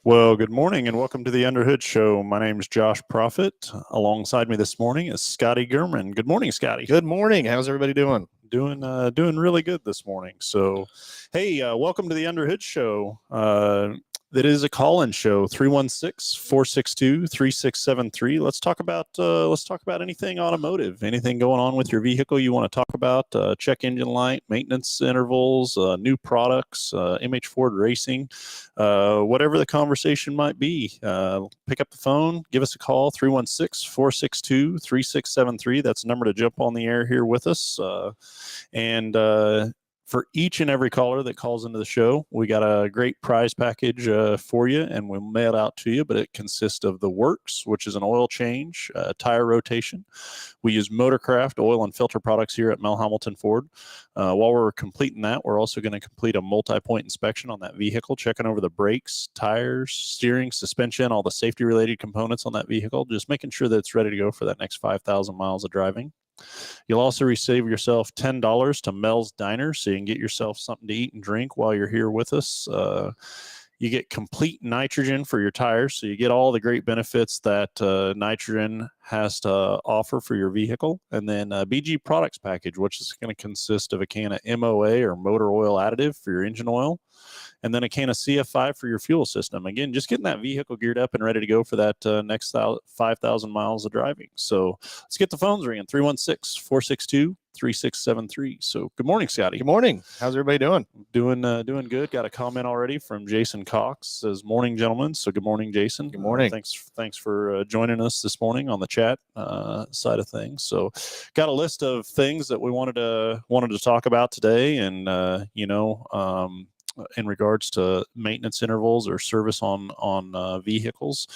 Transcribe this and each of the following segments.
Well, good morning and welcome to the Underhood Show. My name is Josh Profit. Alongside me this morning is Scotty Gurman. Good morning, Scotty. Good morning. How's everybody doing? Doing really good this morning. So, hey, welcome to the Underhood Show. That is a call-in show, 316-462-3673. Let's talk about anything automotive, anything going on with your vehicle you want to talk about, check engine light, maintenance intervals, new products, MH Ford Racing, whatever the conversation might be. Pick up the phone, give us a call, 316-462-3673. That's the number to jump on the air here with us. For each and every caller that calls into the show, we got a great prize package for you, and we'll mail it out to you. But it consists of the works, which is an oil change, tire rotation. We use Motorcraft oil and filter products here at Mel Hambelton Ford. While we're completing that, we're also going to complete a multi-point inspection on that vehicle, checking over the brakes, tires, steering, suspension, all the safety-related components on that vehicle, just making sure that it's ready to go for that next 5,000 miles of driving. You'll also receive yourself $10 to Mel's Diner, so you can get yourself something to eat and drink while you're here with us. You get complete nitrogen for your tires, so you get all the great benefits that nitrogen has to offer for your vehicle. And then BG Products Package, which is going to consist of a can of MOA or motor oil additive for your engine oil, and then a can of CF5 for your fuel system. Again, just getting that vehicle geared up and ready to go for that next 5,000 miles of driving. So let's get the phones ringing, 316-462-3673. So good morning, Scotty. Good morning. How's everybody doing? Doing good. Got a comment already from Jason Cox. Says, morning, gentlemen. So good morning, Jason. Good morning. Thanks for joining us this morning on the chat side of things. So got a list of things that we wanted to talk about today, and in regards to maintenance intervals or service on vehicles.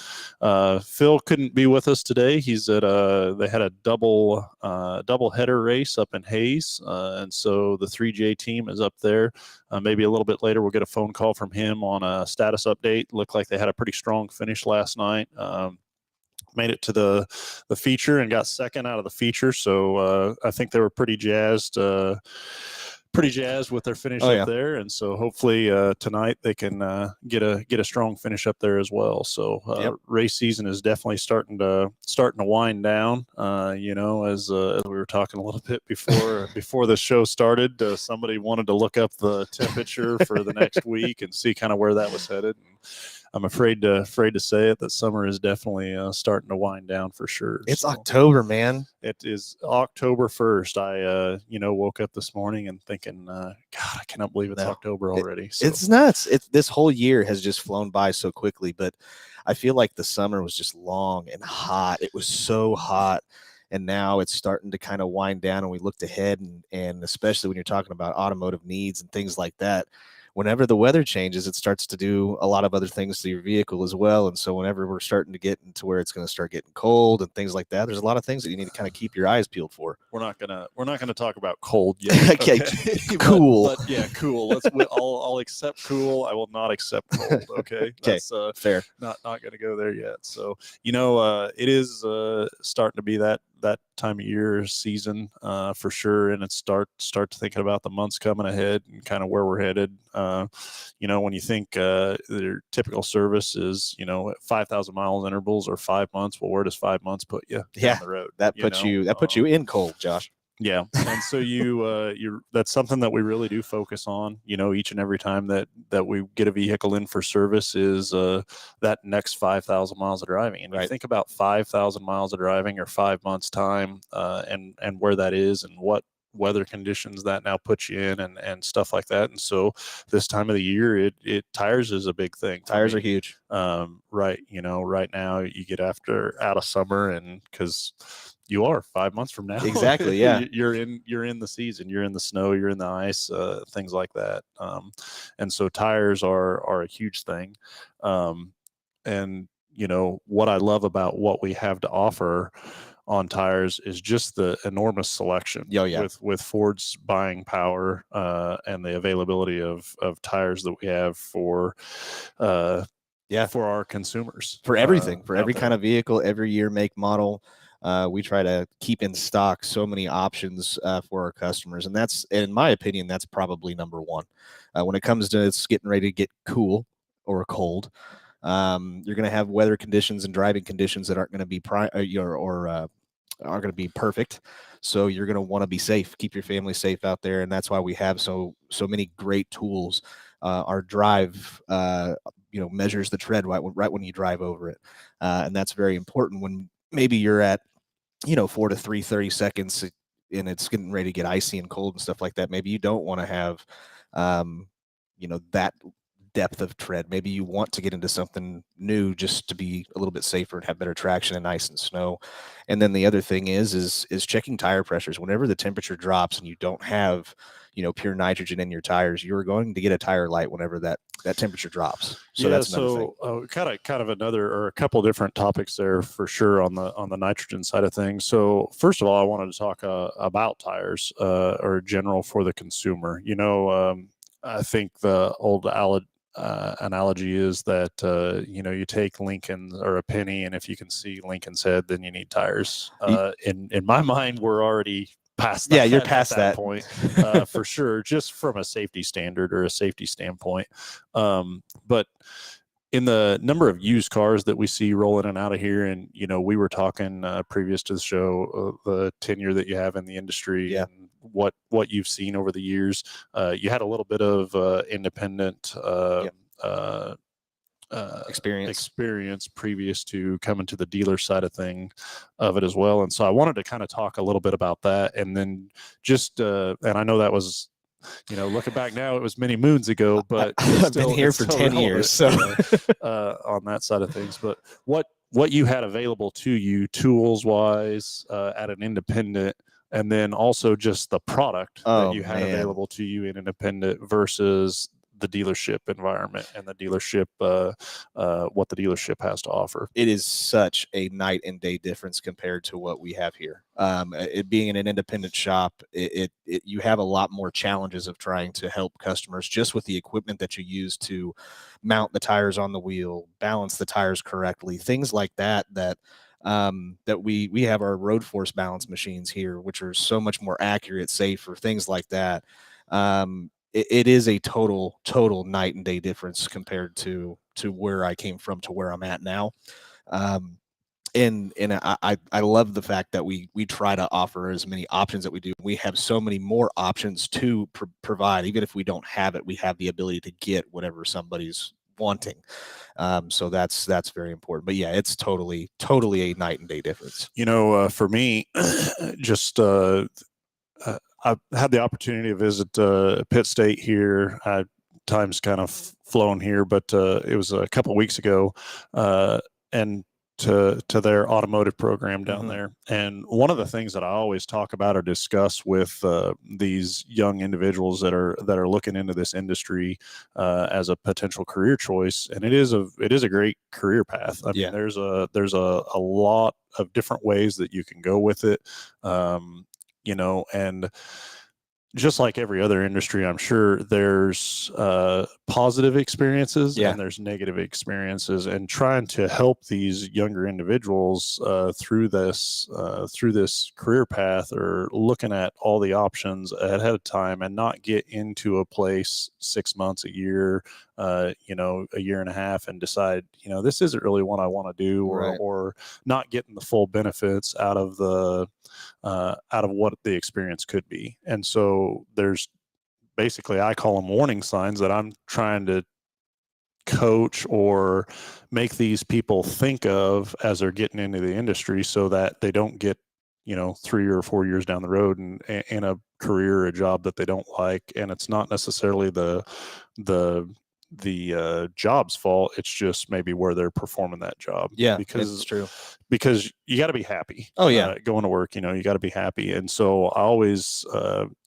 Phil couldn't be with us today. He's at they had a double header race up in Hayes, and so the 3J team is up there. Maybe a little bit later we'll get a phone call from him on a status update. Looked like they had a pretty strong finish last night. Made it to the feature and got second out of the feature, so I think they were pretty jazzed with their finish up there, and so hopefully tonight they can get a strong finish up there as well. So race season is definitely starting to wind down. As we were talking a little bit before the show started, somebody wanted to look up the temperature for the next week and see kind of where that was headed. And I'm afraid to say it that summer is definitely starting to wind down for sure. It's October, man. It is October 1st. I woke up this morning and thinking, God, I cannot believe it's October already. It's nuts. This whole year has just flown by so quickly, but I feel like the summer was just long and hot. It was so hot. And now it's starting to kind of wind down, and we looked ahead, and especially when you're talking about automotive needs and things like that, whenever the weather changes, it starts to do a lot of other things to your vehicle as well. And so whenever we're starting to get into where it's going to start getting cold and things like that, there's a lot of things that you need to kind of keep your eyes peeled for. We're not gonna talk about cold yet. Okay. Cool. But yeah, cool. I'll accept cool. I will not accept cold. Okay. That's fair. Not gonna go there yet. So it is starting to be that time of year season for sure, and it's start thinking about the months coming ahead and kind of where we're headed. When you think their typical service is 5,000 miles intervals or 5 months, well, where does 5 months put you down the road? That puts you in cold, Josh. Yeah. And so that's something that we really do focus on, each and every time that we get a vehicle in for service is that next 5,000 miles of driving. And you think about 5,000 miles of driving or 5 months time and where that is and what weather conditions that now put you in and stuff like that. And so this time of the year, tires is a big thing. Tires are huge. Right. Right now you get out of summer, and because you are 5 months from now, Exactly. Yeah. you're in the season, you're in the snow, you're in the ice, things like that. And so tires are a huge thing. And what I love about what we have to offer on tires is just the enormous selection. Oh, yeah. With Ford's buying power and the availability of tires that we have for for our consumers, for everything, for every there. kind of vehicle, every year, make, model. We try to keep in stock so many options for our customers, and that's, in my opinion, that's probably number one. When it comes to it's getting ready to get cool or cold, you're going to have weather conditions and driving conditions that aren't going to be aren't going to be perfect. So you're going to want to be safe, keep your family safe out there, and that's why we have so many great tools. Our drive, measures the tread right when you drive over it, and that's very important when maybe you're at 4 to 30 seconds and it's getting ready to get icy and cold and stuff like that. Maybe you don't want to have that depth of tread. Maybe you want to get into something new just to be a little bit safer and have better traction in ice and snow. And then the other thing is checking tire pressures. Whenever the temperature drops and you don't have pure nitrogen in your tires, you're going to get a tire light whenever that temperature drops. So that's another thing. Kind of another, or a couple of different topics there for sure on the nitrogen side of things. So first of all, I wanted to talk about tires or general for the consumer. I think the old analogy is that you take Lincoln or a penny, and if you can see Lincoln's head, then you need tires. In my mind, we're already past that. Yeah, you're past that point for sure, just from a safety standard or a safety standpoint. But in the number of used cars that we see rolling in and out of here, and we were talking previous to the show, the tenure that you have in the industry, yeah, and what you've seen over the years. You had a little bit of independent experience previous to coming to the dealer side of it as well. And so I wanted to kind of talk a little bit about that, and then just and I know that was looking back now, it was many moons ago, but I've been here for 10 years, so on that side of things. But what you had available to you tools wise at an independent, and then also just the product that you had available to you in independent versus the dealership environment and the dealership, what the dealership has to offer. It is such a night and day difference compared to what we have here. It being in an independent shop, you have a lot more challenges of trying to help customers just with the equipment that you use to mount the tires on the wheel, balance the tires correctly, things like that we have our road force balance machines here, which are so much more accurate, safer, things like that. It is a total night and day difference compared to where I came from to where I'm at now. And I love the fact that we try to offer as many options that we do. We have so many more options to provide. Even if we don't have it, we have the ability to get whatever somebody's wanting. So that's very important. But yeah, it's totally a night and day difference. For me, just I've had the opportunity to visit Pitt State here. Time's kind of flown here, but it was a couple of weeks ago, and to their automotive program down there. And one of the things that I always talk about or discuss with these young individuals that are looking into this industry as a potential career choice, and it is a great career path. I mean, there's a lot of different ways that you can go with it. And just like every other industry, I'm sure there's positive experiences and there's negative experiences, and trying to help these younger individuals through this career path, or looking at all the options ahead of time, and not get into a place 6 months, a year, a year and a half, and decide, this isn't really what I want to do, or not getting the full benefits out of what the experience could be. And so there's basically, I call them warning signs that I'm trying to coach or make these people think of as they're getting into the industry, so that they don't get 3 or 4 years down the road and in a career, a job that they don't like, and it's not necessarily the job's fault. It's just maybe where they're performing that job. Yeah, because it's true. Because you got to be happy. Oh, yeah. Going to work, you got to be happy. And so I always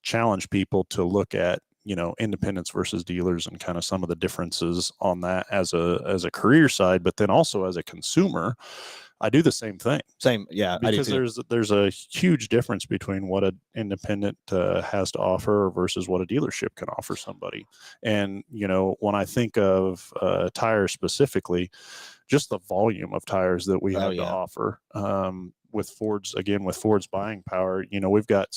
challenge people to look at independents versus dealers and kind of some of the differences on that as a career side, but then also as a consumer, I do the same thing. Yeah, because I do too. there's a huge difference between what an independent has to offer versus what a dealership can offer somebody. And when I think of tires specifically, just the volume of tires that we have to offer. With Ford's buying power,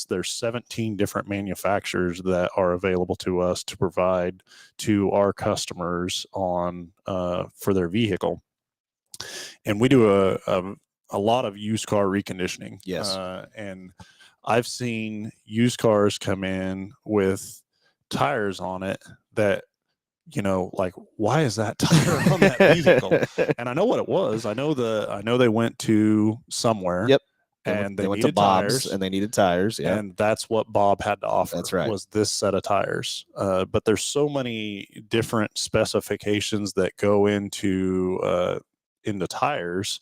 there's 17 different manufacturers that are available to us to provide to our customers on for their vehicle. And we do a lot of used car reconditioning. Yes. And I've seen used cars come in with tires on it that, like, why is that tire on that vehicle? And I know what it was. I know they went to somewhere. Yep. And they went to needed Bob's tires. and they needed tires. Yeah. And that's what Bob had to offer. That's right. Was this set of tires. But there's so many different specifications that go into tires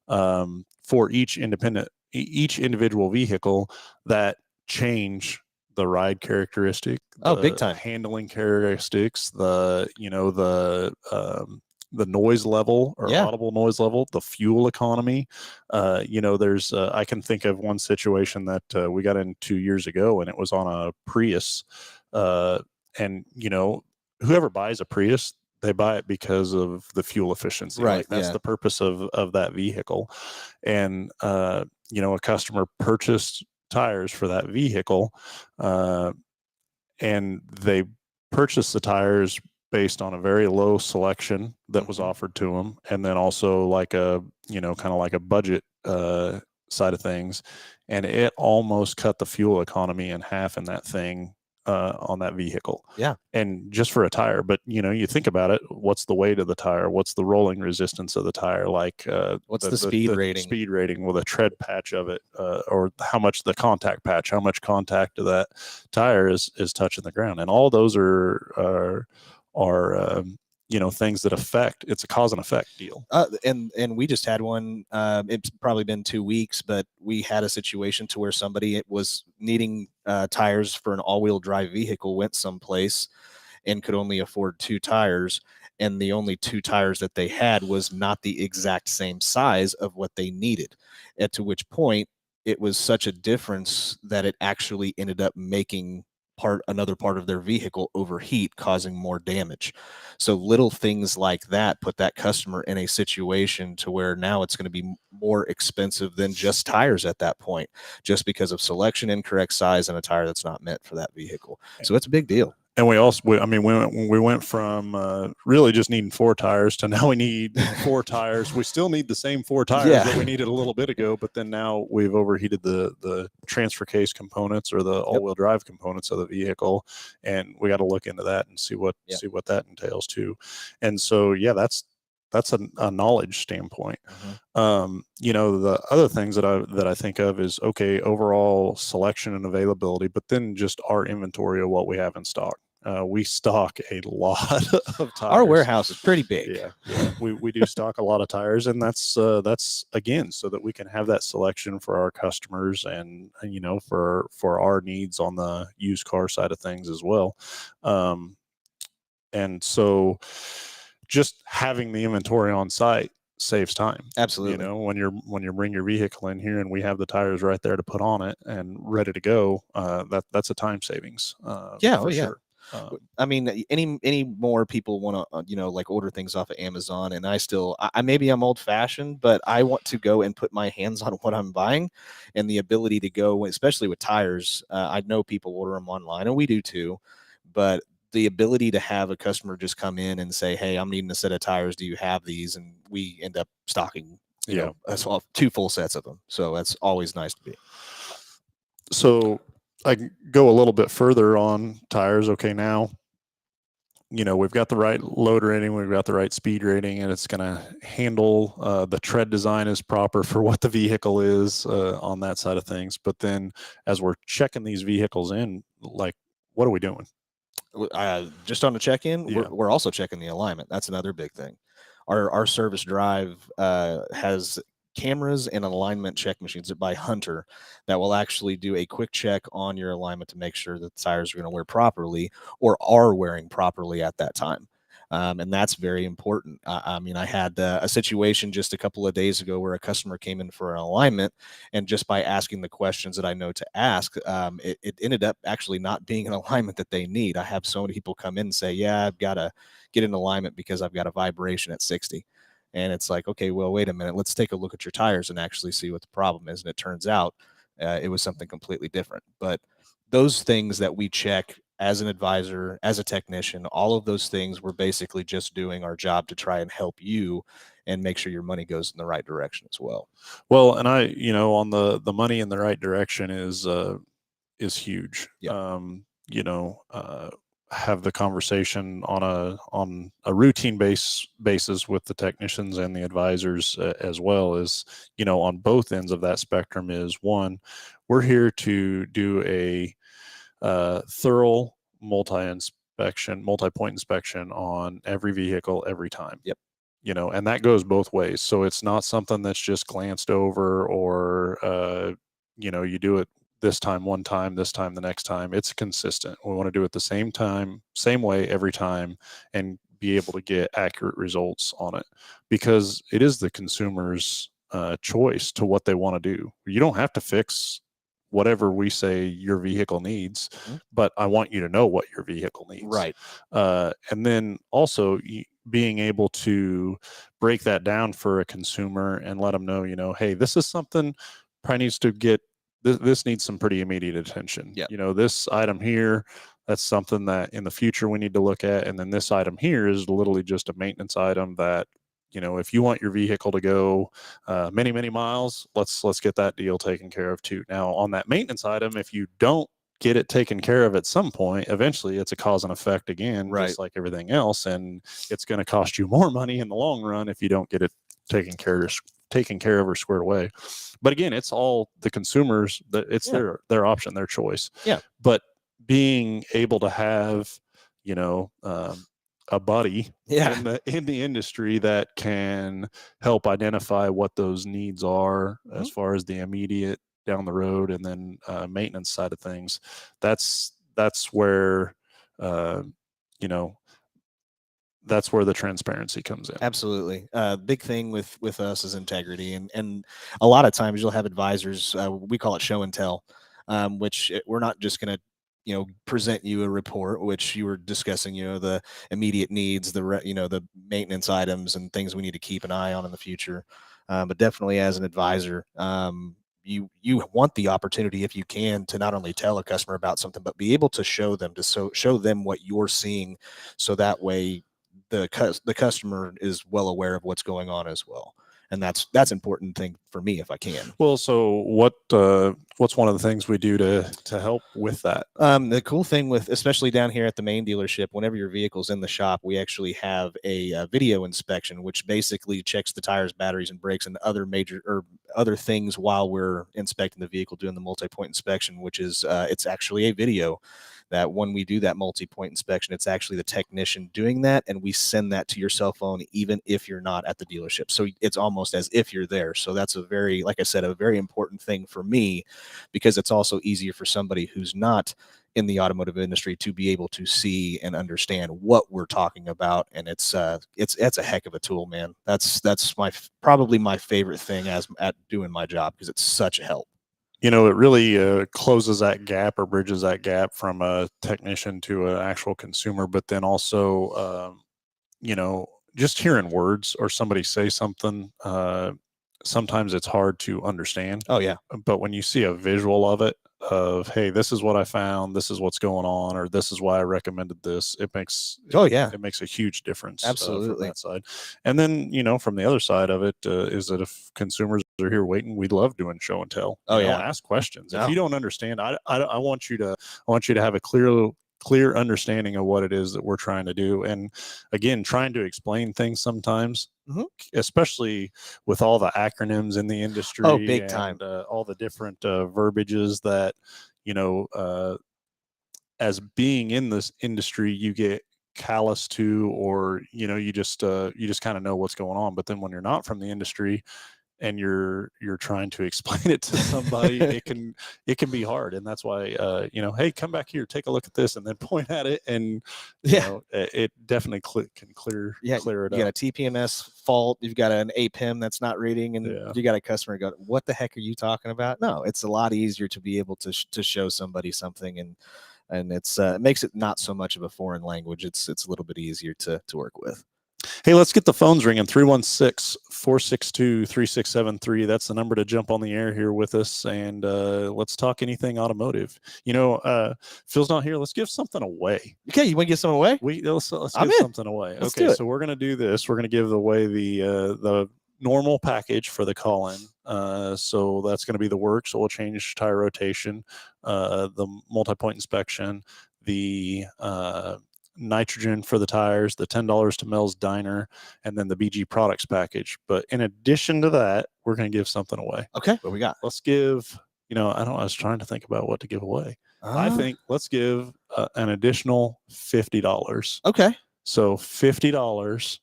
for each individual vehicle that change the ride characteristic, big time handling characteristics, the noise level or audible noise level, the fuel economy. There's I can think of one situation that we got in 2 years ago, and it was on a Prius. And whoever buys a Prius, they buy it because of the fuel efficiency. Right. Like that's the purpose of that vehicle. And a customer purchased tires for that vehicle, and they purchased the tires based on a very low selection that was offered to them, and then also like a kind of like a budget side of things, and it almost cut the fuel economy in half in that thing on that vehicle. Yeah. And just for a tire. But you think about it, what's the weight of the tire, what's the rolling resistance of the tire, like what's the speed rating with a tread patch of it, or how much the contact patch, how much contact of that tire is touching the ground. And all those are things that affect. It's a cause and effect deal. And we just had one. It's probably been 2 weeks, but we had a situation to where somebody was needing tires for an all-wheel drive vehicle, went someplace and could only afford 2 tires, and the only 2 tires that they had was not the exact same size of what they needed. And to which point it was such a difference that it actually ended up making another part of their vehicle overheat, causing more damage. So little things like that put that customer in a situation to where now it's going to be more expensive than just tires at that point, just because of selection, incorrect size, and a tire that's not meant for that vehicle. So it's a big deal. And we went from really just needing 4 tires to now we need 4 tires. We still need the same 4 tires that we needed a little bit ago, but then now we've overheated the transfer case components or the all-wheel drive components of the vehicle, and we got to look into that and see what that entails too. And so that's a knowledge standpoint. The other things that I think of is, okay, overall selection and availability, but then just our inventory of what we have in stock. We stock a lot of tires. Our warehouse is pretty big. Yeah. We do stock a lot of tires, and that's again so that we can have that selection for our customers and for our needs on the used car side of things as well. And so just having the inventory on site saves time. Absolutely. When you bring your vehicle in here and we have the tires right there to put on it and ready to go, that's a time savings. Sure. I mean, any more people want to, like order things off of Amazon, and I maybe I'm old fashioned, but I want to go and put my hands on what I'm buying, and the ability to go, especially with tires. I know people order them online, and we do too, but the ability to have a customer just come in and say, "Hey, I'm needing a set of tires. Do you have these?" And we end up stocking, as well, 2 full sets of them. So that's always nice to be. So I can go a little bit further on tires. Okay, now we've got the right load rating, we've got the right speed rating, and it's going to handle the tread design is proper for what the vehicle is on that side of things. But then as we're checking these vehicles in, like, what are we doing? Just on the check-in, Yeah. we're also checking the alignment. That's another big thing. Our service drive has cameras and alignment check machines by Hunter that will actually do a quick check on your alignment to make sure that the tires are going to wear properly or are wearing properly at that time. And that's very important. I mean, I had a situation just a couple of days ago where a customer came in for an alignment, and just by asking the questions that I know to ask, it ended up actually not being an alignment that they need. I have so many people come in and say, yeah, I've got to get an alignment because I've got a vibration at 60. And it's like, okay, well, wait a minute, let's take a look at your tires and actually see what the problem is. And it turns out it was something completely different. But those things that we check as an advisor, as a technician, all of those things, we're basically just doing our job to try and help you and make sure your money goes in the right direction as well. Well, and on the money in the right direction is huge. Yeah. Have the conversation on a routine basis with the technicians and the advisors as well, as on both ends of that spectrum. Is one, we're here to do a thorough multi-point inspection on every vehicle every time. Yep. And that goes both ways. So it's not something that's just glanced over, or you do it this time one time, this time the next time. It's consistent. We want to do it the same time, same way every time, and be able to get accurate results on it, because it is the consumer's choice to what they want to do. You don't have to fix whatever we say your vehicle needs, but I want you to know what your vehicle needs. Right. And then also being able to break that down for a consumer and let them know, hey, this is something probably needs to get, this needs some pretty immediate attention. Yep. This item here, that's something that in the future we need to look at. And then this item here is literally just a maintenance item that, if you want your vehicle to go many, many miles, let's get that deal taken care of too. Now, on that maintenance item, if you don't get it taken care of at some point, eventually it's a cause and effect again, right, just like everything else. And it's going to cost you more money in the long run if you don't get it taken care of or squared away. But again, it's all the consumers, that it's their option, their choice. Yeah. But being able to have, a buddy in the industry that can help identify what those needs are as far as the immediate down the road, and then maintenance side of things, that's where that's where the transparency comes in. Absolutely. Big thing with us is integrity, and a lot of times you'll have advisors, we call it show and tell, which we're not just going to present you a report, which you were discussing, the immediate needs, the maintenance items and things we need to keep an eye on in the future. But definitely as an advisor, you want the opportunity, if you can, to not only tell a customer about something, but be able to show them, show them what you're seeing, so that way the customer is well aware of what's going on as well. And that's important thing for me, if I can. Well, so what's one of the things we do to help with that? The cool thing with, especially down here at the main dealership, whenever your vehicle's in the shop, we actually have a video inspection, which basically checks the tires, batteries, and brakes, and other things while we're inspecting the vehicle, doing the multi-point inspection, which is it's actually a video that when we do that multi-point inspection, it's actually the technician doing that, and we send that to your cell phone even if you're not at the dealership. So it's almost as if you're there. So that's a very, like I said, a very important thing for me, because it's also easier for somebody who's not in the automotive industry to be able to see and understand what we're talking about. And it's a heck of a tool, man. That's probably my favorite thing at doing my job, because it's such a help. It really closes that gap, or bridges that gap from a technician to an actual consumer. But then also, just hearing words or somebody say something, sometimes it's hard to understand. Oh, yeah. But when you see a visual of it, of, hey, this is what I found, this is what's going on, or this is why I recommended this, it makes it makes a huge difference. Absolutely. From that side. And then from the other side of it, is that if consumers are here waiting, we love doing show and tell. Ask questions. If you don't understand, I want you to have a clear understanding of what it is that we're trying to do. And again, trying to explain things sometimes, especially with all the acronyms in the industry, big and time. all the different verbiages that, as being in this industry, you get callous to, or you just kind of know what's going on. But then when you're not from the industry and you're trying to explain it to somebody, it can be hard. And that's why hey, come back here, take a look at this, and then point at it, and it definitely can clear it up. You got a TPMS fault, you've got an APIM that's not reading, and you got a customer go, what the heck are you talking about? No, it's a lot easier to be able to show somebody something, and it's makes it not so much of a foreign language. It's a little bit easier to work with. Hey, let's get the phones ringing. 316-462-3673. That's the number to jump on the air here with us, and let's talk anything automotive. Phil's not here. Let's give something away. Okay, you want to give something away? Let's give something away. Okay, so we're going to do this. We're going to give away the normal package for the call-in. So that's going to be the works, oil change, tire rotation, the multi-point inspection, the nitrogen for the tires, the $10 to Mel's Diner, and then the BG products package. But in addition to that, we're going to give something away. Okay, what we got? Let's give, I was trying to think about what to give away. I think let's give an additional $50. Okay. So $50,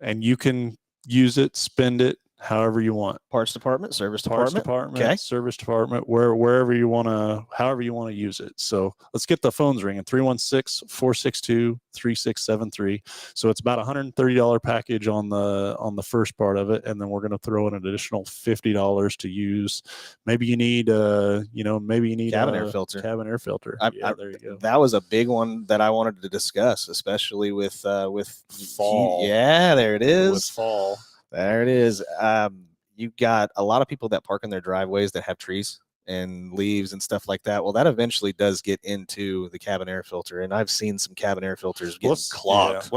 and you can use it, spend it however you want. Parts department, service department, okay. Service department, wherever you want to, however you want to use it. So let's get the phones ringing. 316-462-3673. So it's about $130 package on the first part of it, and then we're going to throw in an additional $50 to use. Maybe you need cabin air filter. Cabin air filter. There you go. That was a big one that I wanted to discuss, especially with fall. Yeah, there it is. With fall. There it is. You've got a lot of people that park in their driveways that have trees and leaves and stuff like that. Well, that eventually does get into the cabin air filter, and I've seen some cabin air filters get clogged. Yeah.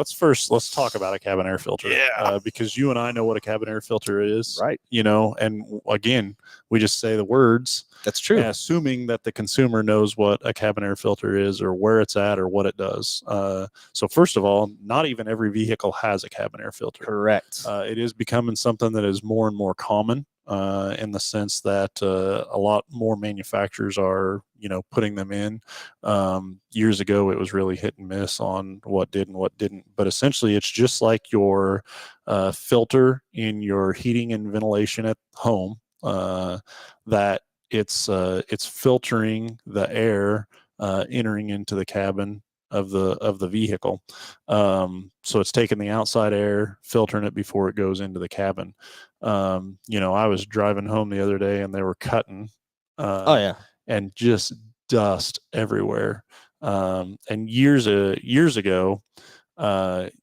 Let's talk about a cabin air filter. Yeah. Because you and I know what a cabin air filter is, right? And again, we just say the words. That's true. Assuming that the consumer knows what a cabin air filter is, or where it's at, or what it does. So first of all, not even every vehicle has a cabin air filter. Correct. It is becoming something that is more and more common, in the sense that a lot more manufacturers are, putting them in. Years ago, it was really hit and miss on what did and what didn't. But essentially, it's just like your filter in your heating and ventilation at home, that it's filtering the air entering into the cabin of the vehicle. So it's taking the outside air, filtering it before it goes into the cabin. I was driving home the other day, and they were cutting. And just dust everywhere. And years ago,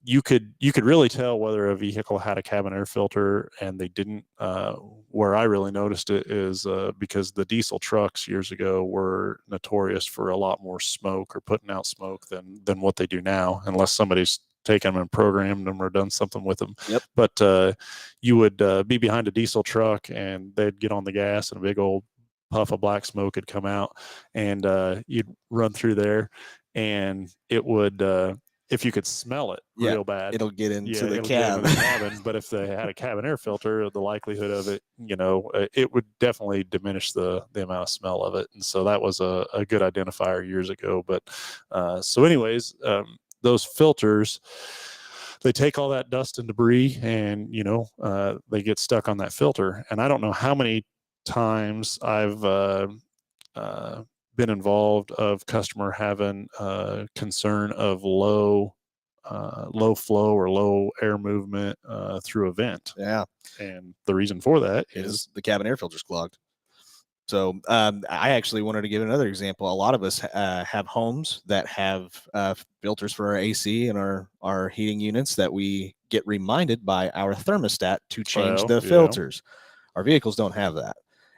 you could really tell whether a vehicle had a cabin air filter and they didn't. Where I really noticed it is because the diesel trucks years ago were notorious for a lot more smoke, or putting out smoke, than what they do now, unless somebody's taken them and programmed them or done something with them. Yep. But you would be behind a diesel truck, and they'd get on the gas, and a big old puff of black smoke had come out, and you'd run through there, and it would, if you could smell it real bad, it'll get into the cabin. But if they had a cabin air filter, the likelihood of it, it would definitely diminish the amount of smell of it. And so that was a good identifier years ago. But so anyways, those filters, they take all that dust and debris, and they get stuck on that filter. And I don't know how many times I've been involved of customer having concern of low flow or low air movement through a vent. Yeah. And the reason for that is the cabin air filter's clogged. So I actually wanted to give another example. A lot of us have homes that have filters for our AC and our heating units that we get reminded by our thermostat to change the filters. Our vehicles don't have that.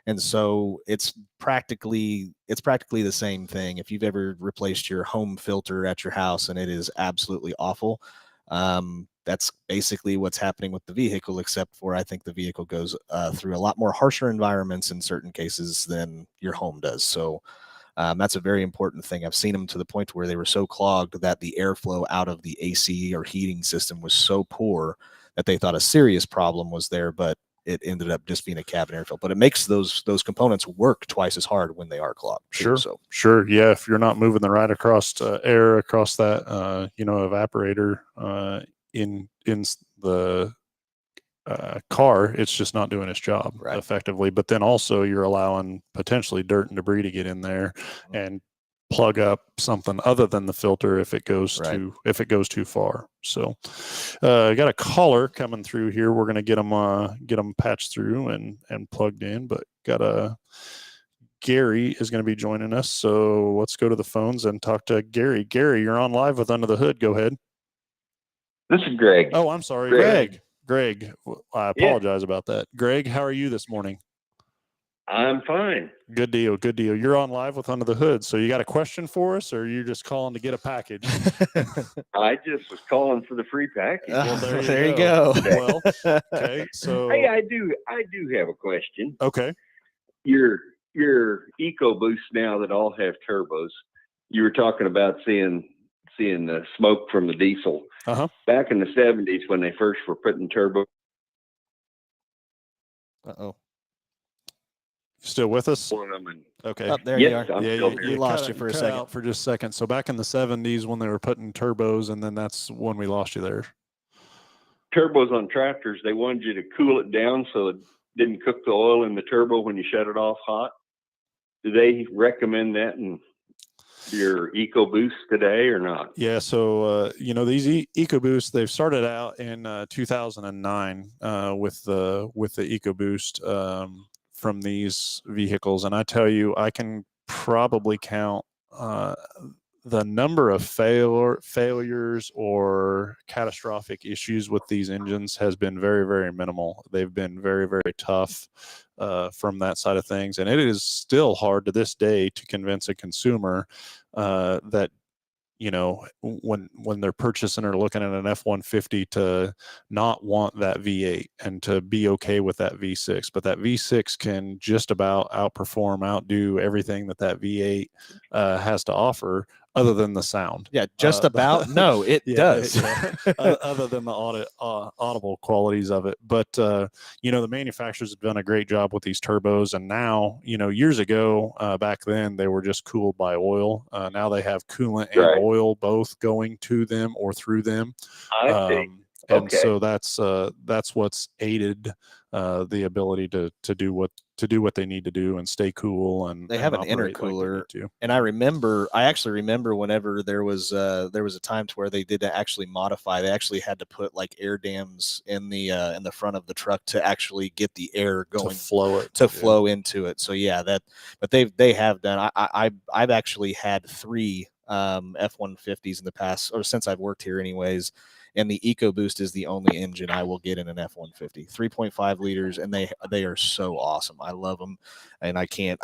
And so it's practically the same thing. If you've ever replaced your home filter at your house and it is absolutely awful, that's basically what's happening with the vehicle, except for I think the vehicle goes through a lot more harsher environments in certain cases than your home does. So That's a very important thing. I've seen them to the point where they were so clogged that the airflow out of the AC or heating system was so poor that they thought a serious problem was there, but it ended up just being a cabin air filter. But it makes those components work twice as hard when they are clogged. Sure. So Sure. Yeah. If you're not moving the right across air across that, evaporator in the car, it's just not doing its job effectively. But then also you're allowing potentially dirt and debris to get in there and plug up something other than the filter if it goes too far. So I got a caller coming through here. We're going to get them patched through and plugged in, but Gary is going to be joining us. So let's go to the phones and talk to Gary. Gary, you're on live with Under the Hood. Go ahead. This is Greg. Oh, I'm sorry. Greg. I apologize about that. Greg, how are you this morning? I'm fine. Good deal. Good deal. You're on live with Under the Hood. So you got a question for us, or you're just calling to get a package? I just was calling for the free package. Well, there you go. Well, okay. So hey, I do have a question. Okay. Your EcoBoost now that all have turbos, you were talking about seeing the smoke from the diesel. Back in the 70s when they first were putting turbo. Still with us? Okay. Oh, there you are. You lost you for a second. Out for just a second. So back in the 70s when they were putting turbos, and then that's when we lost you there. Turbos on tractors, they wanted you to cool it down so it didn't cook the oil in the turbo when you shut it off hot. Do they recommend that in your EcoBoost today or not? Yeah, so these EcoBoost, they've started out in 2009 with the EcoBoost from these vehicles, and I tell you, I can probably count the number of failures or catastrophic issues with these engines has been very, very minimal. They've been very, very tough from that side of things, and it is still hard to this day to convince a consumer that when they're purchasing or looking at an F-150 to not want that V8 and to be okay with that V6. But that V6 can just about outdo everything that V8 has to offer, other than the sound. Yeah, just about. No, it does. Other than the audible qualities of it. But, the manufacturers have done a great job with these turbos. And now, years ago, back then, they were just cooled by oil. Now they have coolant and oil both going to them or through them. I see. And so that's what's aided the ability to do what they need to do and stay cool. And they have an intercooler. And I actually remember whenever there was a time to where they did actually modify. They actually had to put like air dams in the front of the truck to actually get the air going to flow into it. So but they have done. I've actually had 3 F-150s in the past, or since I've worked here anyways. And the EcoBoost is the only engine I will get in an F-150, 3.5 liters, and they are so awesome. I love them, and I can't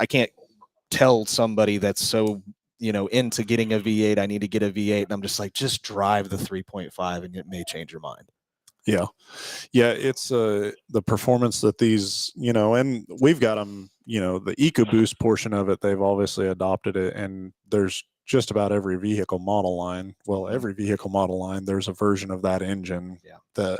tell somebody that's so into getting a V8, I need to get a V8, and I'm just like, just drive the 3.5, and it may change your mind. Yeah, it's the performance that these, and we've got them, the EcoBoost portion of it, they've obviously adopted it, and there's just about every vehicle model line. Well, every vehicle model line, there's a version of that engine that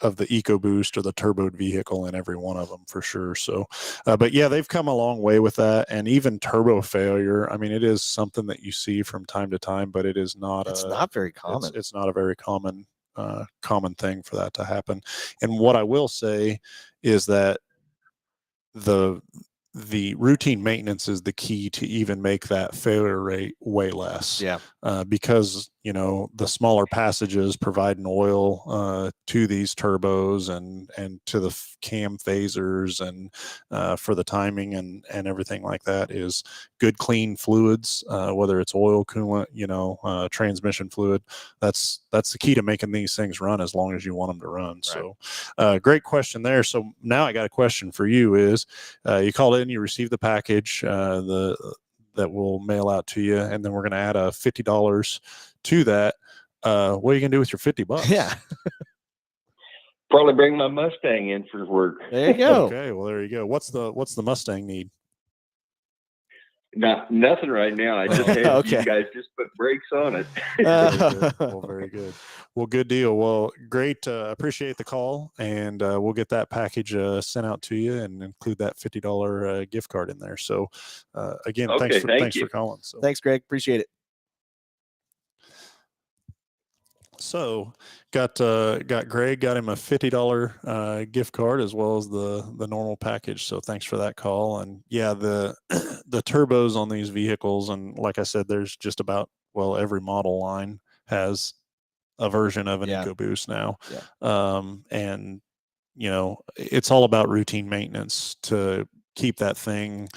of the EcoBoost or the turboed vehicle in every one of them for sure. So, but they've come a long way with that. And even turbo failure, I mean, it is something that you see from time to time, but it is not. It's not very common. It's not a very common thing for that to happen. And what I will say is that the routine maintenance is the key to even make that failure rate way less. Because the smaller passages providing oil to these turbos and to the cam phasers and for the timing and everything like that is good clean fluids, whether it's oil, coolant, transmission fluid. That's the key to making these things run as long as you want them to run. So great question there. So now I got a question for you is you called in, you received the package that we'll mail out to you, and then we're going to add a $50 to that. What are you going to do with your $50? Yeah. Probably bring my Mustang in for work. There you go. Okay, well there you go. What's the Mustang need? Nothing right now. I just had Okay. you guys just put brakes on it. Very good. Well, good deal. Well, great. Appreciate the call, and we'll get that package sent out to you and include that $50 gift card in there. So, again, Okay, thanks you. for calling. So. Thanks, Greg. Appreciate it. So got Greg, got him a $50 gift card as well as the normal package. So thanks for that call. And yeah, the the turbos on these vehicles, and like I said, there's just about, well, every model line has a version of an EcoBoost now. And you know, it's all about routine maintenance to keep that thing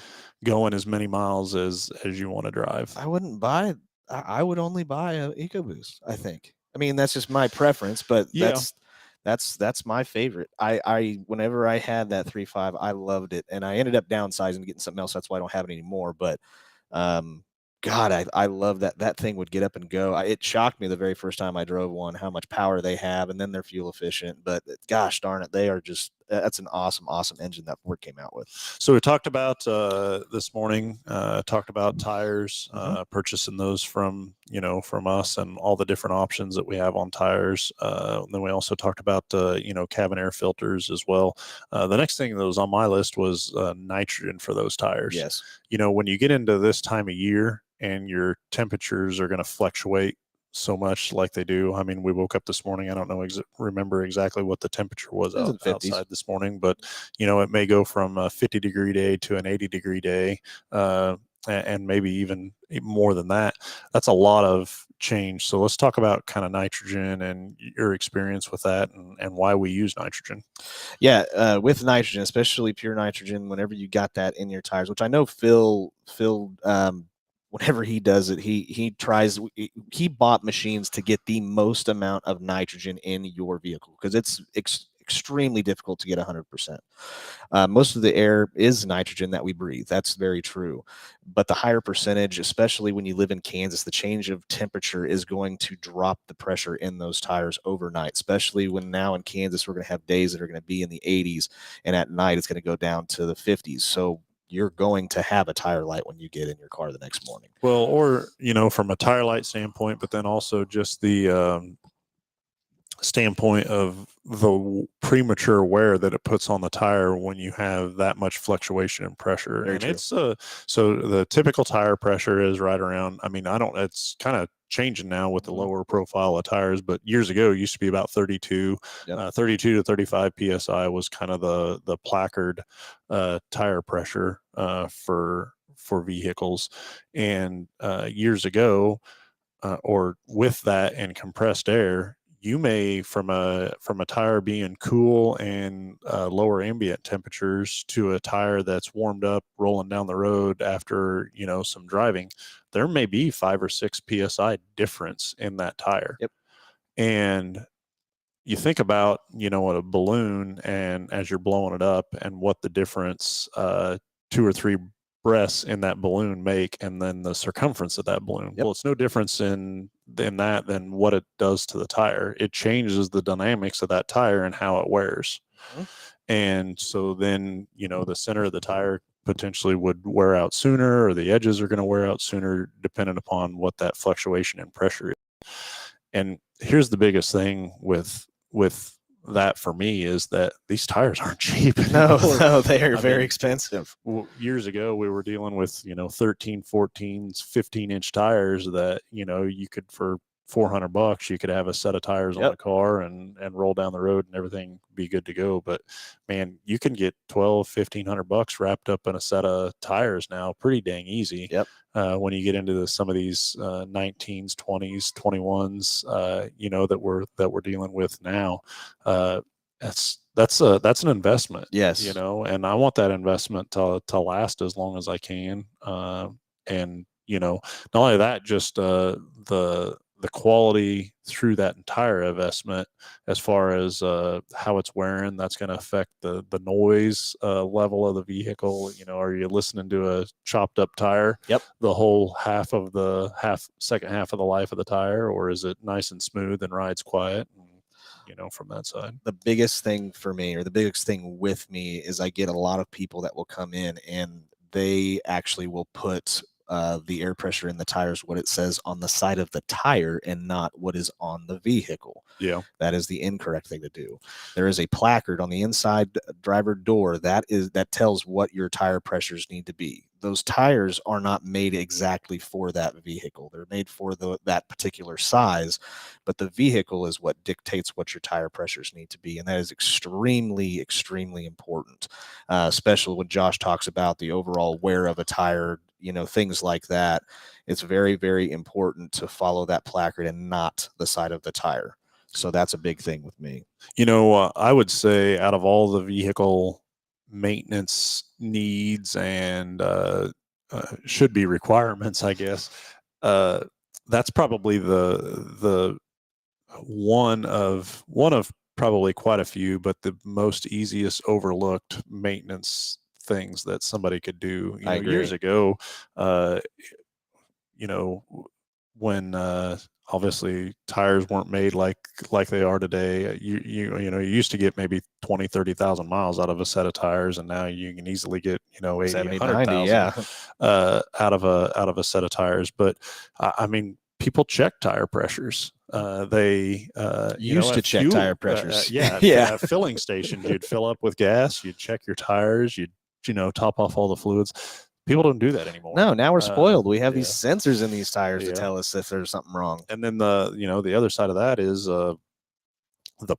going as many miles as you want to drive. I would only buy an EcoBoost, I think. I mean, that's just my preference, but that's my favorite. I whenever I had that 3.5, I loved it, and I ended up downsizing and getting something else. That's why I don't have it anymore. But God, I love that thing would get up and go. It shocked me the very first time I drove one how much power they have, and then they're fuel efficient. But gosh darn it, they are just, that's an awesome engine that Ford came out with. So we talked about this morning, talked about tires, purchasing those from us and all the different options that we have on tires. Then we also talked about cabin air filters as well. The next thing that was on my list was nitrogen for those tires. Yes. When you get into this time of year and your temperatures are going to fluctuate so much like they do. I mean, we woke up this morning. I don't remember exactly what the temperature was outside this morning, but it may go from a 50-degree day to an 80-degree day, and maybe even more than that. That's a lot of change. So let's talk about kind of nitrogen and your experience with that, and why we use nitrogen. Yeah, with nitrogen, especially pure nitrogen, whenever you got that in your tires, which I know Phil whenever he does it, he bought machines to get the most amount of nitrogen in your vehicle, because it's extremely difficult to get 100%. Most of the air is nitrogen that we breathe. That's very true. But the higher percentage, especially when you live in Kansas, the change of temperature is going to drop the pressure in those tires overnight, especially when now in Kansas, we're going to have days that are going to be in the 80s, and at night it's going to go down to the 50s. So you're going to have a tire light when you get in your car the next morning. Well, or, from a tire light standpoint, but then also just the standpoint of the premature wear that it puts on the tire when you have that much fluctuation in pressure. Very and true. It's so the typical tire pressure is right around, it's kind of changing now with the lower profile of tires, but years ago it used to be about 32. 32 to 35 psi was kind of the placard tire pressure for vehicles. And years ago, or with that and compressed air, you may, from a tire being cool and lower ambient temperatures to a tire that's warmed up rolling down the road after some driving, there may be 5 or 6 psi difference in that tire. Yep. And you think about a balloon, and as you're blowing it up, and what the difference 2 or 3 breaths in that balloon make, and then the circumference of that balloon. Yep. Well, it's no difference in that than what it does to the tire. It changes the dynamics of that tire and how it wears. And so then the center of the tire potentially would wear out sooner, or the edges are going to wear out sooner, depending upon what that fluctuation in pressure is. And here's the biggest thing with that for me, is that these tires aren't cheap anymore. No, they are very expensive. Years ago, we were dealing with 13, 14, 15-inch tires that you could, for $400, you could have a set of tires on the car and roll down the road and everything be good to go. But man, you can get $1,200-1,500 wrapped up in a set of tires now pretty dang easy. When you get into some of these 19s, 20s, 21s, that we're dealing with now, that's an investment. Yes. And I want that investment to last as long as I can. And not only that, just the quality through that entire investment, as far as how it's wearing, that's going to affect the noise level of the vehicle. Are you listening to a chopped up tire the whole second half of the life of the tire, or is it nice and smooth and rides quiet? From that side, the biggest thing for me, or the biggest thing with me, is I get a lot of people that will come in and they actually will put the air pressure in the tires, what it says on the side of the tire and not what is on the vehicle. Yeah. That is the incorrect thing to do. There is a placard on the inside driver door that tells what your tire pressures need to be. Those tires are not made exactly for that vehicle. They're made for that particular size, but the vehicle is what dictates what your tire pressures need to be. And that is extremely, extremely important, especially when Josh talks about the overall wear of a tire, things like that. It's very, very important to follow that placard and not the side of the tire. So that's a big thing with me. I would say out of all the vehicle maintenance needs and should be requirements, I guess, that's probably the one of probably quite a few, but the most easiest overlooked maintenance things that somebody could do. I agree. Years ago, when obviously tires weren't made like they are today. You used to get maybe 20, 30,000 miles out of a set of tires, and now you can easily get 80, 100,000 out of a set of tires. But I mean, people check tire pressures. They used to check tire pressures. At filling stations, you'd fill up with gas, you'd check your tires, you'd top off all the fluids. People don't do that anymore. No, now we're spoiled. We have these sensors in these tires to tell us if there's something wrong. And then the other side of that is the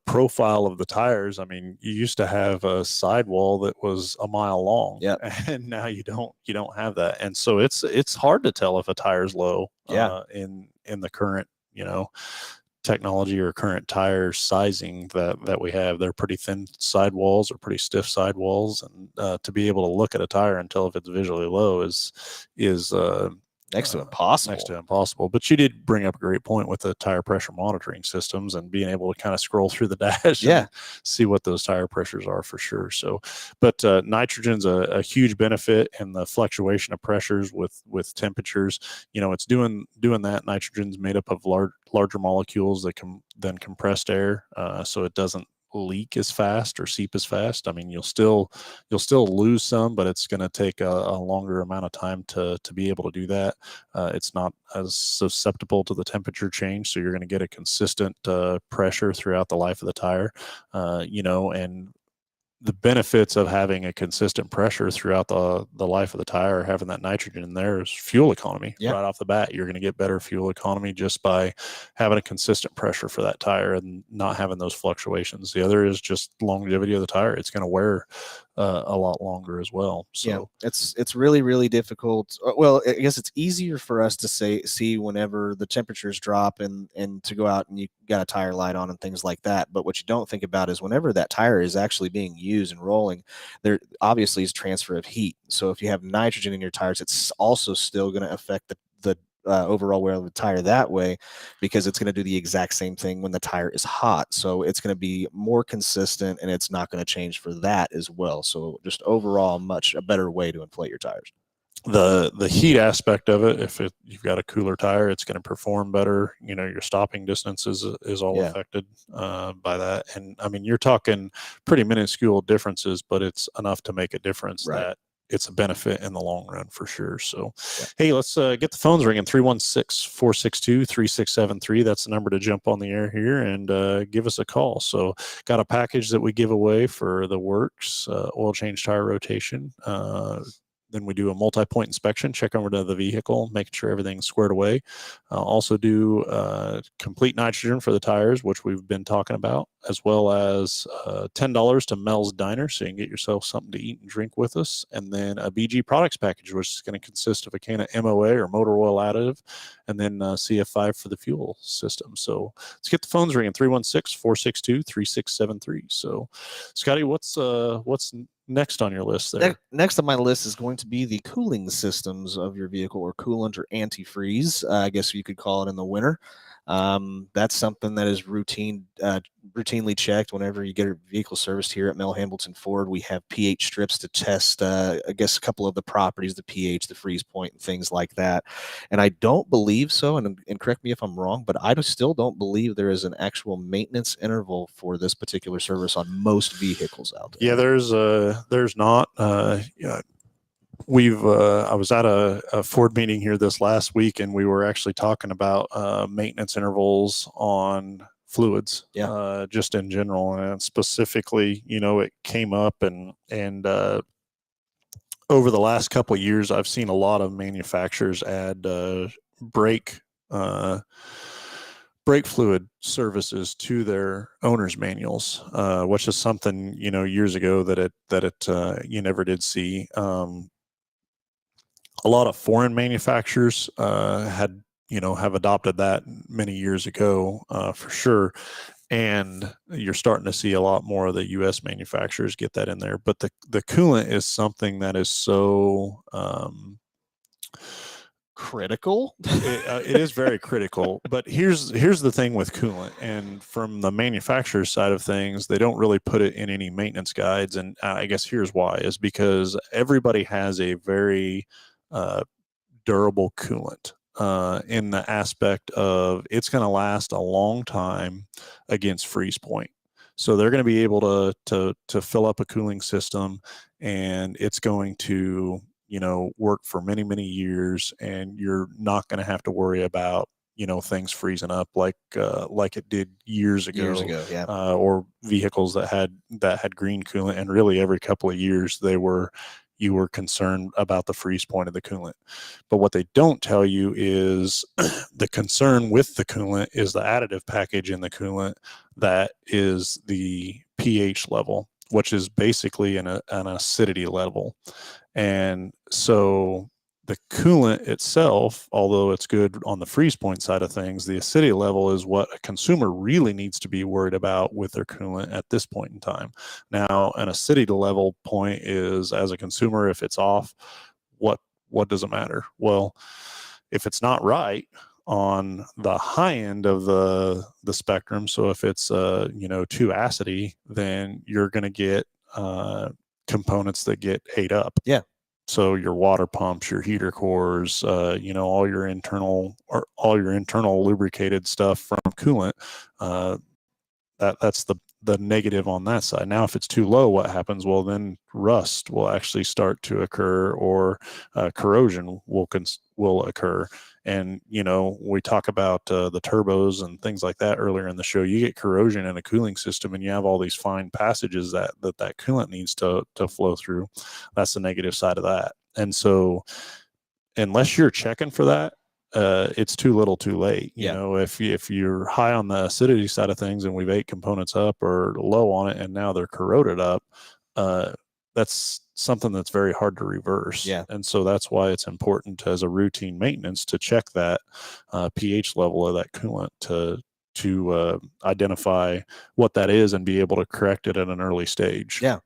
profile of the tires. I mean, you used to have a sidewall that was a mile long, and now you don't have that. And so it's hard to tell if a tire's low in the current technology or current tire sizing that we have. They're pretty thin sidewalls or pretty stiff sidewalls, and to be able to look at a tire and tell if it's visually low is next to impossible. Next to impossible. But you did bring up a great point with the tire pressure monitoring systems and being able to kind of scroll through the dash and see what those tire pressures are for sure. So, but nitrogen's a huge benefit in the fluctuation of pressures with temperatures. It's doing that. Nitrogen's made up of larger molecules that than compressed air, so it doesn't leak as fast or seep as fast. I mean, you'll still lose some, but it's going to take a longer amount of time to be able to do that. It's not as susceptible to the temperature change, so you're going to get a consistent pressure throughout the life of the tire. And the benefits of having a consistent pressure throughout the life of the tire, having that nitrogen in there, is fuel economy. Right off the bat. You're going to get better fuel economy just by having a consistent pressure for that tire and not having those fluctuations. The other is just longevity of the tire. It's going to wear a lot longer as well. So it's really, really difficult. Well, I guess it's easier for us to see whenever the temperatures drop and to go out and you got a tire light on and things like that. But what you don't think about is whenever that tire is actually being used and rolling, there obviously is transfer of heat. So if you have nitrogen in your tires, it's also still going to affect the overall wear of the tire that way, because it's going to do the exact same thing when the tire is hot. So it's going to be more consistent, and it's not going to change for that as well. So just overall, much a better way to inflate your tires. The heat aspect of it, if you've got a cooler tire, it's going to perform better. Your stopping distance is all affected by that. And I mean, you're talking pretty minuscule differences, but it's enough to make a difference that it's a benefit in the long run for sure. So, hey, let's get the phones ringing. 316-462-3673. That's the number to jump on the air here and give us a call. So got a package that we give away for the works, oil change, tire rotation. Then we do a multi-point inspection, check over to the vehicle, making sure everything's squared away. Also do complete nitrogen for the tires, which we've been talking about, as well as $10 to Mel's Diner, so you can get yourself something to eat and drink with us. And then a BG products package, which is going to consist of a can of MOA or motor oil additive, and then CF5 for the fuel system. So let's get the phones ringing, 316-462-3673. So, Scotty, what's next on your list there? Next on my list is going to be the cooling systems of your vehicle, or coolant or antifreeze, I guess you could call it in the winter. That's something that is routinely checked whenever you get a vehicle serviced here at Mel Hambelton Ford. We have pH strips to test, I guess, a couple of the properties, the pH, the freeze point, and things like that. And I don't believe so, and correct me if I'm wrong, but I still don't believe there is an actual maintenance interval for this particular service on most vehicles out there. Yeah, there's not. I was at a Ford meeting here this last week, and we were actually talking about maintenance intervals on fluids, just in general, and specifically, it came up, and over the last couple of years, I've seen a lot of manufacturers add brake fluid services to their owner's manuals, which is something years ago that you never did see. A lot of foreign manufacturers have adopted that many years ago, for sure. And you're starting to see a lot more of the U.S. manufacturers get that in there. But the coolant is something that is so critical. It is very critical. But here's the thing with coolant, and from the manufacturer side of things, they don't really put it in any maintenance guides. And I guess here's why: is because everybody has a very durable coolant, in the aspect of it's going to last a long time against freeze point. So they're going to be able to fill up a cooling system, and it's going to work for many, many years, and you're not going to have to worry about things freezing up like it did years ago, or vehicles that had green coolant, and really every couple of years you were concerned about the freeze point of the coolant. But what they don't tell you is the concern with the coolant is the additive package in the coolant, that is the pH level, which is basically an acidity level. And so the coolant itself, although it's good on the freeze point side of things, the acidity level is what a consumer really needs to be worried about with their coolant at this point in time. Now, an acidity level point is, as a consumer, if it's off, what does it matter? Well, if it's not right on the high end of the spectrum, so if it's too acidy, then you're going to get components that get ate up. Yeah. So your water pumps, your heater cores, all your internal lubricated stuff from coolant, that's the negative on that side. Now, if it's too low, what happens? Well, then rust will actually start to occur, or corrosion will occur. And we talk about the turbos and things like that earlier in the show. You get corrosion in a cooling system, and you have all these fine passages that coolant needs to flow through. That's the negative side of that. And so, unless you're checking for that, it's too little too late. If you're high on the acidity side of things, and we've ate components up, or low on it, and now they're corroded up, that's something that's very hard to reverse. Yeah. And so that's why it's important, as a routine maintenance, to check that pH level of that coolant to identify what that is and be able to correct it at an early stage. Yeah,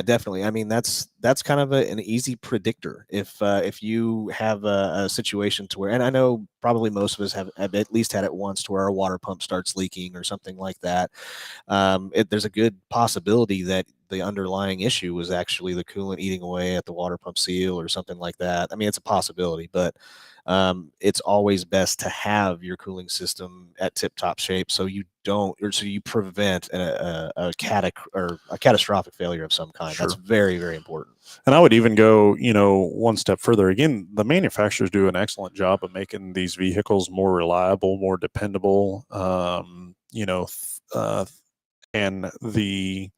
definitely. I mean, that's kind of an easy predictor. If you have a situation to where, and I know probably most of us have at least had it once, to where our water pump starts leaking or something like that. There's a good possibility that the underlying issue was actually the coolant eating away at the water pump seal or something like that. I mean, it's a possibility, but it's always best to have your cooling system at tip-top shape, so you prevent a catastrophic failure of some kind. Sure. That's very, very important. And I would even go, one step further. Again, the manufacturers do an excellent job of making these vehicles more reliable, more dependable. And the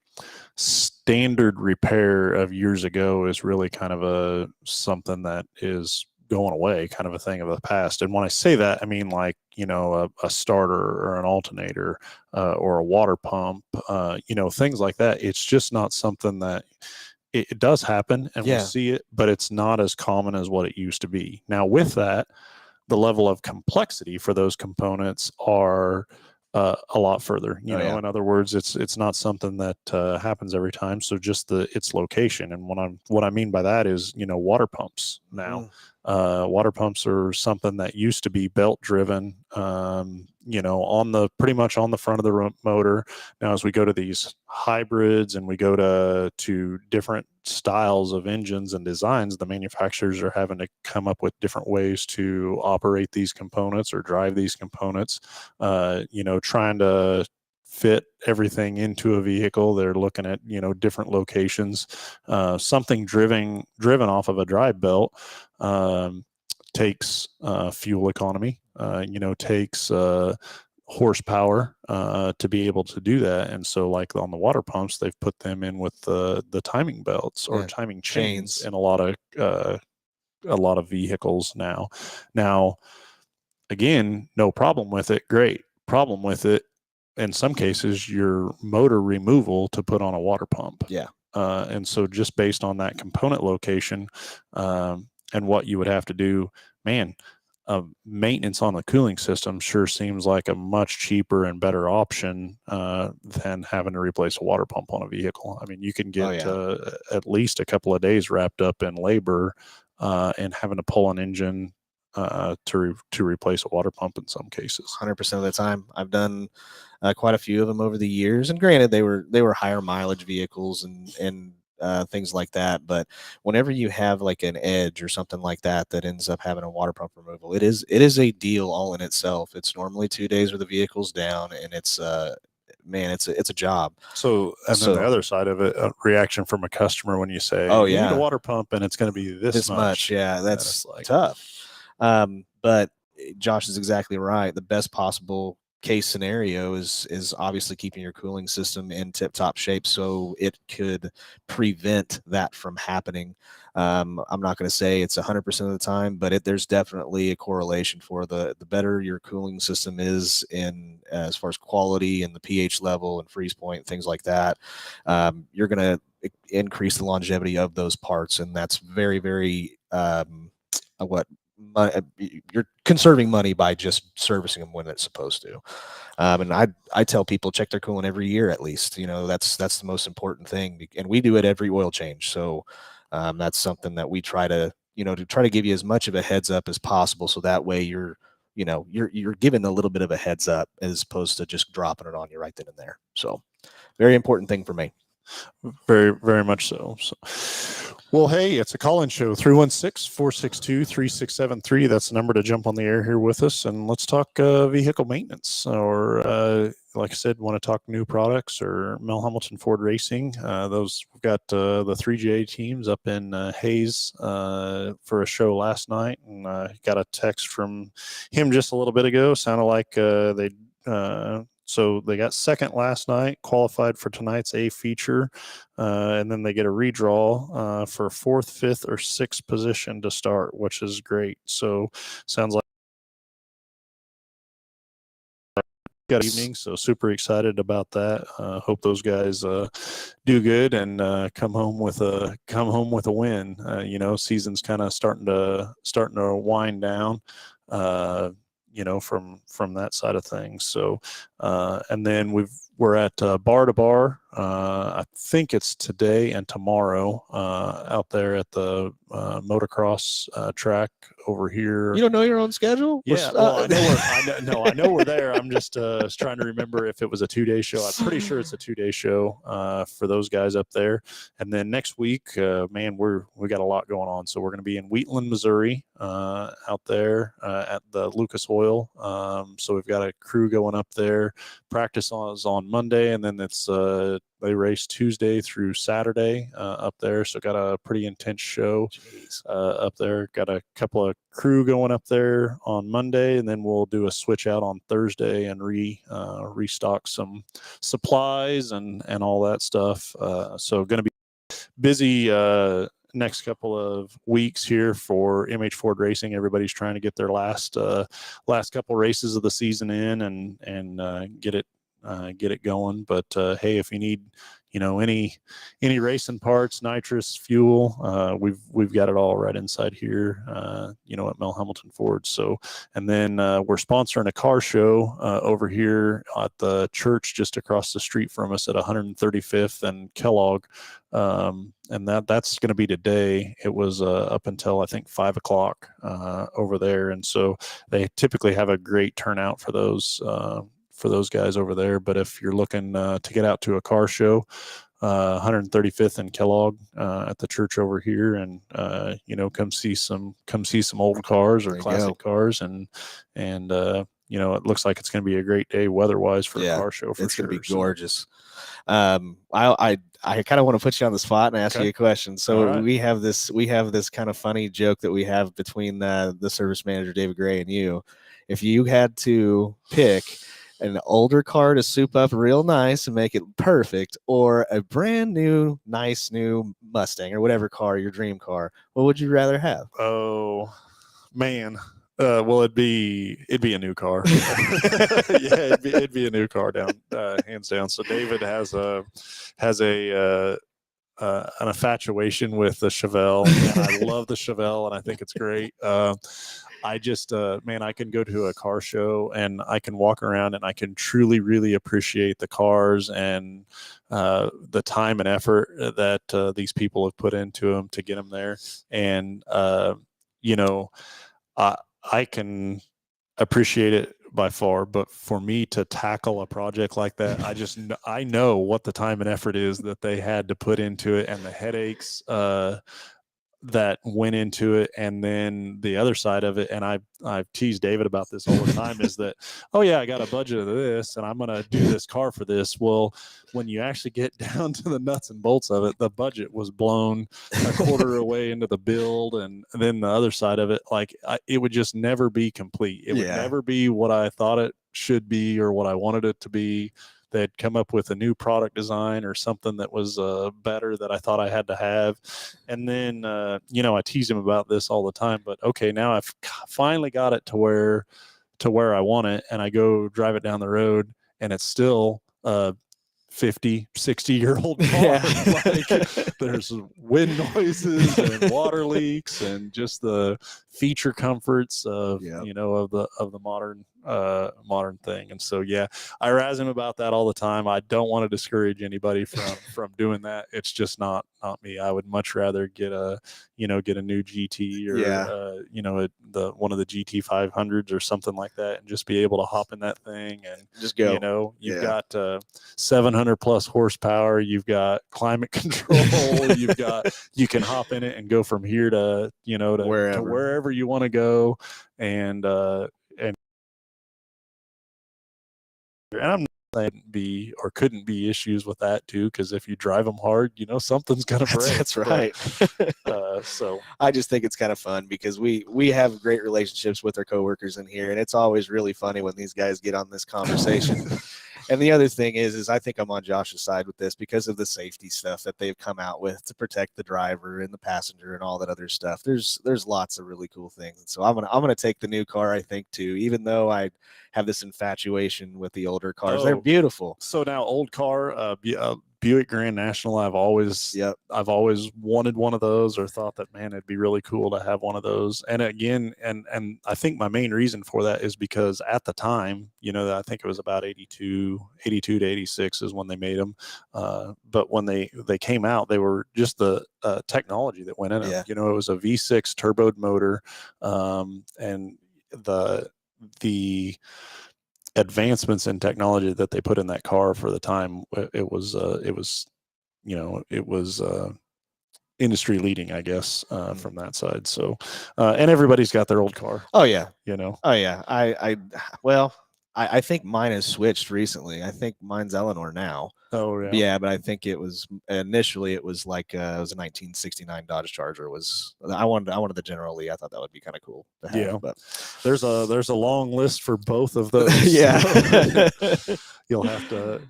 standard repair of years ago is really kind of something that is going away, kind of a thing of the past. And when I say that, I mean like, a starter or an alternator, or a water pump, things like that. It's just not something that it does happen, and we see it, but it's not as common as what it used to be. Now, with that, the level of complexity for those components are a lot further. In other words, it's not something that happens every time. So just its location, and what I mean by that is, water pumps now. Water pumps are something that used to be belt driven, pretty much on the front of the motor. Now, as we go to these hybrids, and we go to different styles of engines and designs, the manufacturers are having to come up with different ways to operate these components or drive these components, trying to fit everything into a vehicle. They're looking at, different locations. Something driven off of a drive belt takes fuel economy, takes horsepower to be able to do that. And so like on the water pumps, they've put them in with the timing belts or timing chains in a lot of vehicles now. Again, no problem with it. Great. Problem with it, in some cases, your motor removal to put on a water pump. Yeah. And so just based on that component location and what you would have to do, man, maintenance on the cooling system sure seems like a much cheaper and better option than having to replace a water pump on a vehicle. I mean, you can get at least a couple of days wrapped up in labor and having to pull an engine to replace a water pump in some cases. 100% of the time. I've done quite a few of them over the years, and granted, they were higher mileage vehicles and things like that. But whenever you have like an Edge or something like that ends up having a water pump removal, it is a deal all in itself. It's normally 2 days where the vehicle's down, and it's it's a job. So, and then the other side of it, a reaction from a customer when you say, you need a water pump and it's going to be this much. Yeah, that's like tough. But Josh is exactly right. The best possible case scenario is obviously keeping your cooling system in tip-top shape so it could prevent that from happening. I'm not going to say it's 100% of the time, but there's definitely a correlation for the better your cooling system is in as far as quality and the pH level and freeze point, things like that. You're going to increase the longevity of those parts, and that's very, very you're conserving money by just servicing them when it's supposed to. And I tell people check their coolant every year at least. That's the most important thing, and we do it every oil change. So that's something that we try to give you as much of a heads up as possible, so that way you're given a little bit of a heads up as opposed to just dropping it on you right then and there. So very important thing for me. Very, very much so. Well, hey, it's a call-in show, 316-462-3673. That's the number to jump on the air here with us, and let's talk vehicle maintenance, or like I said, want to talk new products or Mel Hambelton Ford Racing. We've got the 3GA teams up in Hayes for a show last night, and got a text from him just a little bit ago. Sounded like so they got second last night, qualified for tonight's A feature, and then they get a redraw for fourth, fifth, or sixth position to start, which is great. So sounds like got evening, so super excited about that. Hope those guys do good and come home with a win. Season's kind of starting to wind down. From that side of things. So, and then we're at Bar to Bar. I think it's today and tomorrow out there at the motocross track over here. You don't know your own schedule? Yeah, I know we're there. I'm just trying to remember if it was a 2-day show. I'm pretty sure it's a 2-day show for those guys up there. And then next week, man, we got a lot going on. So we're going to be in Wheatland, Missouri, out there at the Lucas Oil. So we've got a crew going up there. Practice is on Monday, and then it's they race Tuesday through Saturday up there. So got a pretty intense show up there. Got a couple of crew going up there on Monday, and then we'll do a switch out on Thursday and restock some supplies and all that stuff. So going to be busy next couple of weeks here for MH Ford Racing. Everybody's trying to get their last couple races of the season in and get it going. But hey, if you need any racing parts, nitrous, fuel, we've got it all right inside here at Mel Hambelton Ford. So, and then we're sponsoring a car show over here at the church just across the street from us at 135th and Kellogg, and that's going to be today. It was up until I think 5 o'clock over there, and so they typically have a great turnout for those guys over there. But if you're looking to get out to a car show, 135th and Kellogg at the church over here, and come see some old cars or classic cars, and it looks like it's going to be a great day weather-wise for a Yeah, car show for it's sure. going to be gorgeous. I kind of want to put you on the spot and ask Okay. you a question. So All right. we have this kind of funny joke that we have between the service manager David Gray and you. If you had to pick an older car to soup up real nice and make it perfect, or a brand new nice new Mustang or whatever car, your dream car, what would you rather have? Oh man. Well, it'd be a new car. Yeah, it'd be a new car down, hands down. So David has an infatuation with the Chevelle, and I love the Chevelle, and I think it's great. I just, man, I can go to a car show and I can walk around and I can truly, really appreciate the cars and the time and effort that these people have put into them to get them there. And, I can appreciate it by far, but for me to tackle a project like that, I know what the time and effort is that they had to put into it, and the headaches that went into it, and then the other side of it. And I've teased David about this all the time is that, oh yeah, I got a budget of this and I'm going to do this car for this. Well, when you actually get down to the nuts and bolts of it, the budget was blown a quarter away into the build. And then the other side of it, like it would just never be complete. It would never be what I thought it should be or what I wanted it to be. They'd come up with a new product design or something that was better that I thought I had to have. And then, I tease him about this all the time, but okay, now I've finally got it to where I want it. And I go drive it down the road and it's still 50, 60-year-old car. Yeah. Like there's wind noises and water leaks and just the feature comforts of, of the modern thing. And so, yeah, I razz him about that all the time. I don't want to discourage anybody from doing that. It's just not me. I would much rather get a new GT or, one of the GT 500s or something like that and just be able to hop in that thing and just go. You've got 700 plus horsepower. You've got climate control. You can hop in it and go from here to wherever you want to go. And I'm not saying couldn't be issues with that too, because if you drive them hard, something's gonna break. That's right. So I just think it's kind of fun because we have great relationships with our coworkers in here, and it's always really funny when these guys get on this conversation. And the other thing is I think I'm on Josh's side with this because of the safety stuff that they've come out with to protect the driver and the passenger and all that other stuff. There's lots of really cool things. And so I'm gonna take the new car, I think, too, even though I have this infatuation with the older cars. They're beautiful. So now old car, Buick Grand National, I've always wanted one of those, or thought that, man, it'd be really cool to have one of those. And again, and I think my main reason for that is because at the time, I think it was about 82 to 86 is when they made them. But when they came out, they were just the technology that went in them. It was a V6 turboed motor, and the advancements in technology that they put in that car for the time, it was industry leading, I guess, from that side. So, and everybody's got their old car. Oh yeah. Oh yeah. I think mine has switched recently. I think mine's Eleanor now. Oh yeah. Yeah, but I think initially it was like it was a 1969 Dodge Charger. I wanted the General Lee. I thought that would be kind of cool to have. Yeah, but there's a long list for both of those. Yeah. you'll have to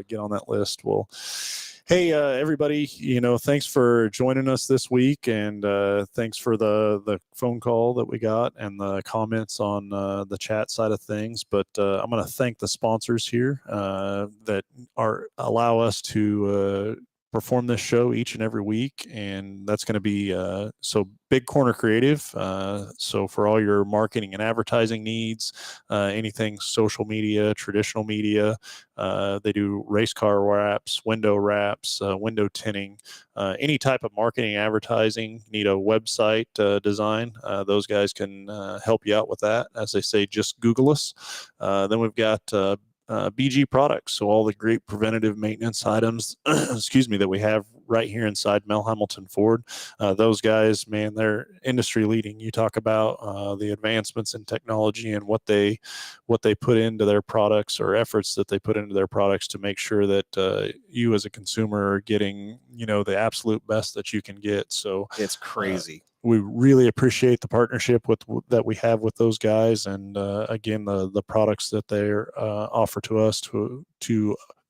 get on that list. Well, hey, everybody, thanks for joining us this week, and thanks for the phone call that we got and the comments on the chat side of things. But I'm going to thank the sponsors here that allow us to perform this show each and every week, and that's going to be so Big Corner Creative. So for all your marketing and advertising needs, anything social media, traditional media, they do race car wraps, window wraps, window tinting, any type of marketing, advertising. Need a website design? Those guys can help you out with that. As they say, just Google us. Then we've got BG products. So all the great preventative maintenance items, that we have right here inside Mel Hambelton Ford. Those guys, man, they're industry leading. You talk about the advancements in technology and what they put into their products, or efforts that they put into their products to make sure that you as a consumer are getting, the absolute best that you can get. So It's crazy. We really appreciate the partnership that we have with those guys, and again, the products that they offer to us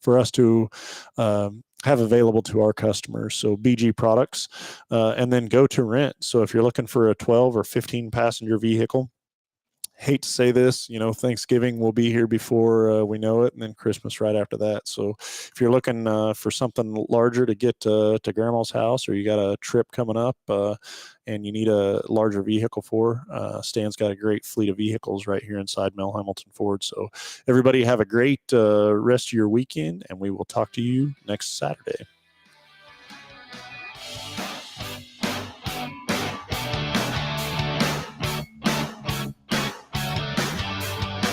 for us to have available to our customers. So BG products, and then Go to Rent. So if you're looking for a 12 or 15 passenger vehicle, hate to say this, Thanksgiving will be here before we know it, and then Christmas right after that. So if you're looking for something larger to get to grandma's house, or you got a trip coming up and you need a larger vehicle for, Stan's got a great fleet of vehicles right here inside Mel Hambelton Ford. So everybody have a great rest of your weekend, and we will talk to you next Saturday.